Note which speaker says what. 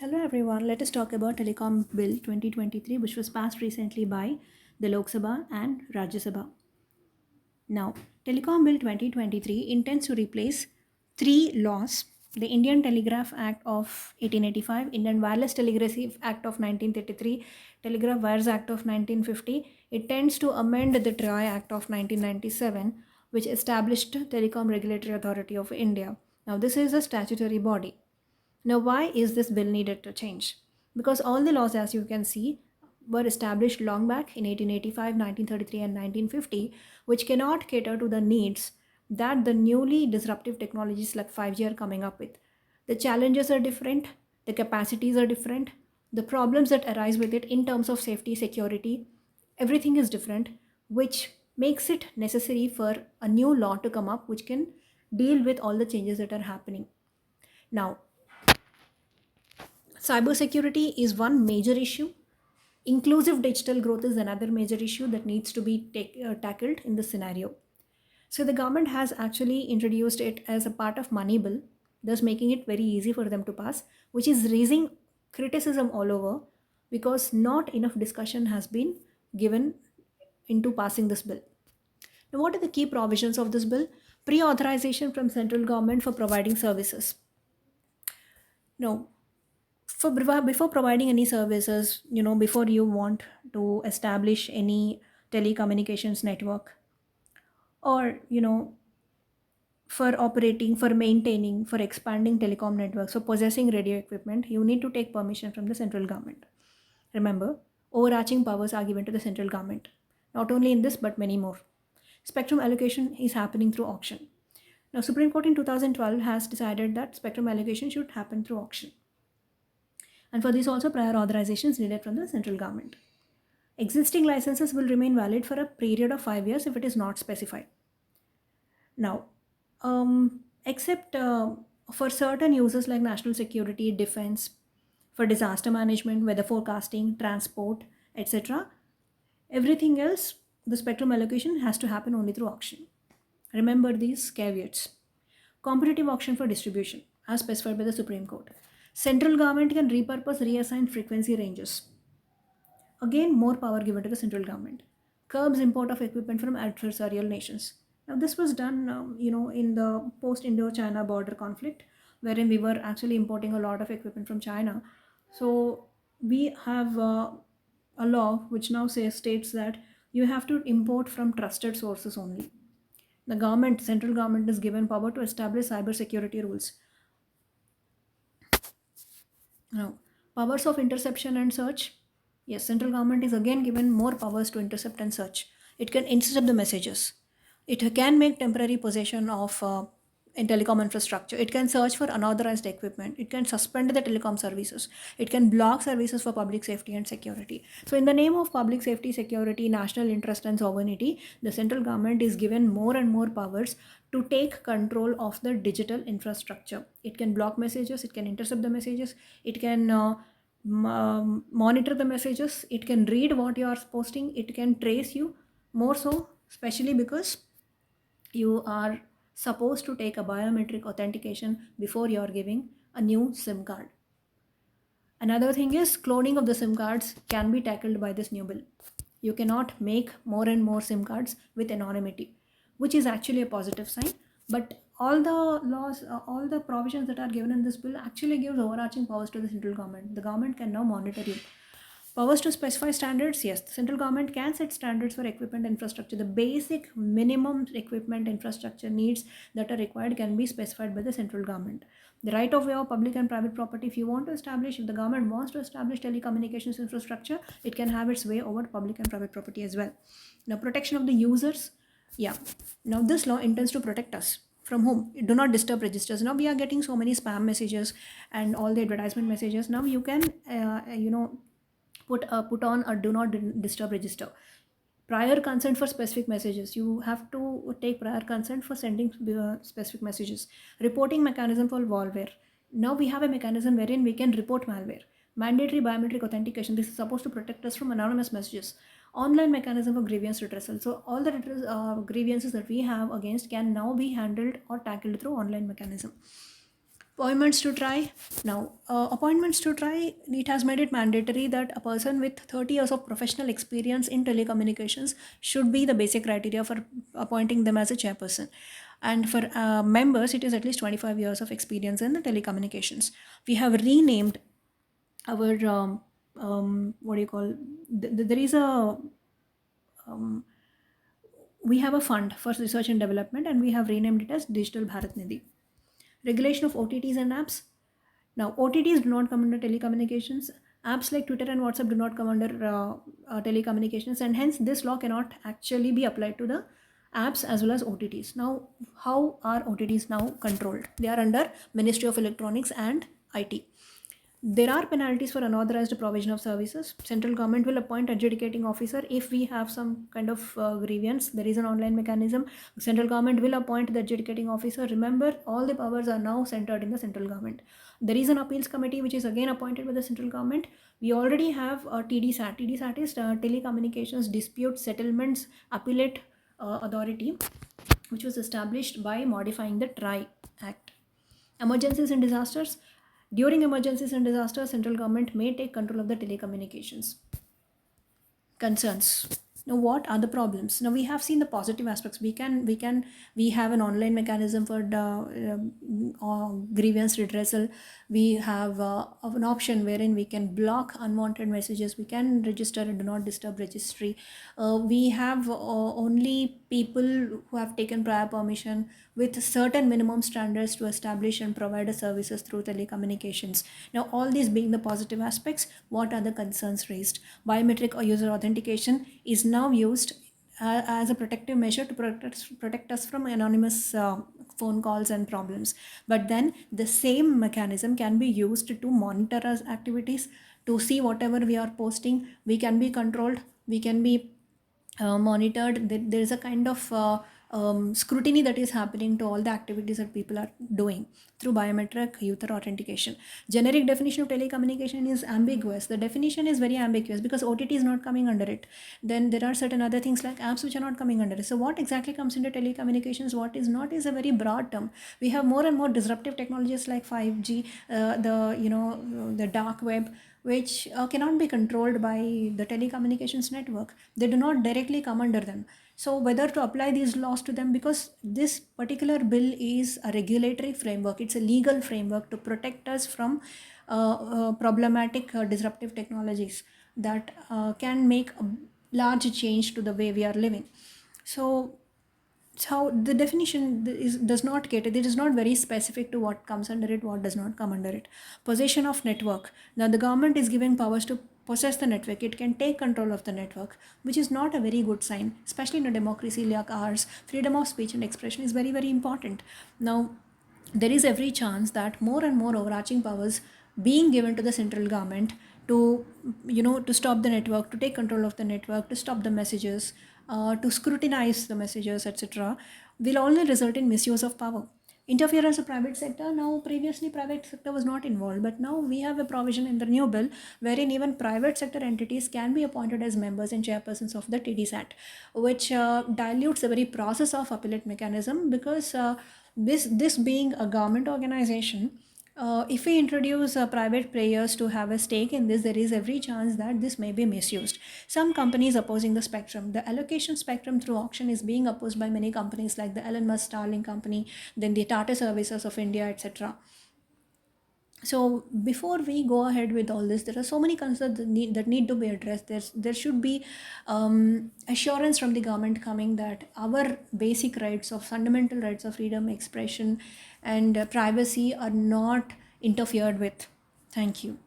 Speaker 1: Hello everyone, let us talk about Telecom Bill 2023, which was passed recently by the Lok Sabha and Rajya Sabha. Now, Telecom Bill 2023 intends to replace three laws: the Indian Telegraph Act of 1885, Indian Wireless Telegraphy Act of 1933, Telegraph Wires Act of 1950. It tends to amend the TRAI Act of 1997, which established Telecom Regulatory Authority of India. Now, this is a statutory body. Now, why is this bill needed to change? Because all the laws, as you can see, were established long back in 1885, 1933, and 1950, which cannot cater to the needs that the newly disruptive technologies like 5G are coming up with. The challenges are different, the capacities are different, the problems that arise with it in terms of safety, security, everything is different, which makes it necessary for a new law to come up which can deal with all the changes that are happening. Now, cybersecurity is one major issue. Inclusive digital growth is another major issue that needs to be tackled in this scenario. So the government has actually introduced it as a part of money bill, thus making it very easy for them to pass, which is raising criticism all over because not enough discussion has been given into passing this bill. Now, what are the key provisions of this bill? Pre-authorization from central government for providing services. No, before providing any services, before you want to establish any telecommunications network, or for operating, for maintaining, for expanding telecom networks, for possessing radio equipment, you need to take permission from the central government. Remember, overarching powers are given to the central government, not only in this but many more. Spectrum allocation is happening through auction. Now, Supreme Court in 2012 has decided that spectrum allocation should happen through auction, and for this also prior authorization is needed from the central government. Existing licenses will remain valid for a period of 5 years if it is not specified. Now, except for certain uses like national security, defense, for disaster management, weather forecasting, transport, etc., everything else, the spectrum allocation has to happen only through auction. Remember these caveats. Competitive auction for distribution, as specified by the Supreme Court. Central government can repurpose, reassign frequency ranges. Again, more power given to the central government. Curbs import of equipment from adversarial nations. Now, this was done, in the post-Indo-China border conflict, wherein we were actually importing a lot of equipment from China. So we have a law which now states that you have to import from trusted sources only. The government, central government, is given power to establish cyber security rules. Now, powers of interception and search. Yes, central government is again given more powers to intercept and search. It can intercept the messages. It can make temporary possession of in telecom infrastructure. It can search for unauthorized equipment. It can suspend the telecom services. It can block services for public safety and security. So, in the name of public safety, security, national interest, and sovereignty, the central government is given more and more powers to take control of the digital infrastructure. It can block messages. It can intercept the messages. It can monitor the messages. It can read what you are posting. It can trace you. More so, especially because you are supposed to take a biometric authentication before you are giving a new SIM card. Another thing is cloning of the SIM cards can be tackled by this new bill. You cannot make more and more SIM cards with anonymity, which is actually a positive sign. But all the laws, all the provisions that are given in this bill actually gives overarching powers to the central government. The government can now monitor you. Powers to specify standards, yes, the central government can set standards for equipment infrastructure. The basic minimum equipment infrastructure needs that are required can be specified by the central government. The right of way of public and private property, if the government wants to establish telecommunications infrastructure, it can have its way over public and private property as well. Now, protection of the users, yeah. Now, this law intends to protect us. From whom? Do not disturb registers. Now we are getting so many spam messages and all the advertisement messages. Now you can, put on a do not disturb register. Prior consent for specific messages. You have to take prior consent for sending specific messages. Reporting mechanism for malware. Now we have a mechanism wherein we can report malware. Mandatory biometric authentication. This is supposed to protect us from anonymous messages. Online mechanism for grievance redressal. So all the grievances that we have against can now be handled or tackled through online mechanism. Appointments to try. Now, appointments to try, it has made it mandatory that a person with 30 years of professional experience in telecommunications should be the basic criteria for appointing them as a chairperson. And for members, it is at least 25 years of experience in the telecommunications. We have renamed our, what do you call, there is a, um, we have a fund for research and development, and we have renamed it as Digital Bharat Nidhi. Regulation of OTTs and apps. Now, OTTs do not come under telecommunications. Apps like Twitter and WhatsApp do not come under telecommunications, and hence this law cannot actually be applied to the apps as well as OTTs. Now, how are OTTs now controlled? They are under Ministry of Electronics and IT. There are penalties for unauthorized provision of services. Central government will appoint adjudicating officer if we have some kind of grievance. There is an online mechanism. Central government will appoint the adjudicating officer. Remember, all the powers are now centered in the central government. There is an appeals committee which is again appointed by the central government. We already have a TDSAT. TDSAT is Telecommunications Dispute Settlements Appellate Authority, which was established by modifying the TRI Act. Emergencies and disasters. During emergencies and disasters, central government may take control of the telecommunications. Concerns. Now, what are the problems? Now, we have seen the positive aspects. We have an online mechanism for the grievance redressal. We have an option wherein we can block unwanted messages. We can register a do not disturb registry. We have only people who have taken prior permission with certain minimum standards to establish and provide the services through telecommunications. Now, all these being the positive aspects, what are the concerns raised? Biometric or user authentication is now used as a protective measure to protect us from anonymous phone calls and problems. But then the same mechanism can be used to monitor our activities, to see whatever we are posting. We can be controlled, we can be monitored. There is a kind of scrutiny that is happening to all the activities that people are doing through biometric user authentication. Generic definition of telecommunication is ambiguous. The definition is very ambiguous because OTT is not coming under it. Then there are certain other things like apps which are not coming under it. So what exactly comes into telecommunications, what is not, is a very broad term. We have more and more disruptive technologies like 5G, the dark web, which cannot be controlled by the telecommunications network. They do not directly come under them. So whether to apply these laws to them, because this particular bill is a regulatory framework, it's a legal framework to protect us from problematic disruptive technologies that can make a large change to the way we are living. So the definition does not cater, it is not very specific to what comes under it, what does not come under it. Possession of network. Now the government is giving powers to possess the network. It can take control of the network, which is not a very good sign, especially in a democracy like ours. Freedom of speech and expression is very, very important. Now there is every chance that more and more overarching powers being given to the central government to to stop the network, to take control of the network, to stop the messages, to scrutinize the messages, etc., will only result in misuse of power. Interference of private sector. Now previously private sector was not involved, but now we have a provision in the new bill wherein even private sector entities can be appointed as members and chairpersons of the TDSAT, which dilutes the very process of appellate mechanism, because this being a government organization, if we introduce private players to have a stake in this, there is every chance that this may be misused. Some companies opposing the spectrum. The allocation spectrum through auction is being opposed by many companies like the Elon Musk Starlink company, then the Tata Services of India, etc. So before we go ahead with all this, there are so many concerns that need to be addressed. There should be assurance from the government coming that our basic rights of fundamental rights of freedom, expression, and privacy are not interfered with. Thank you.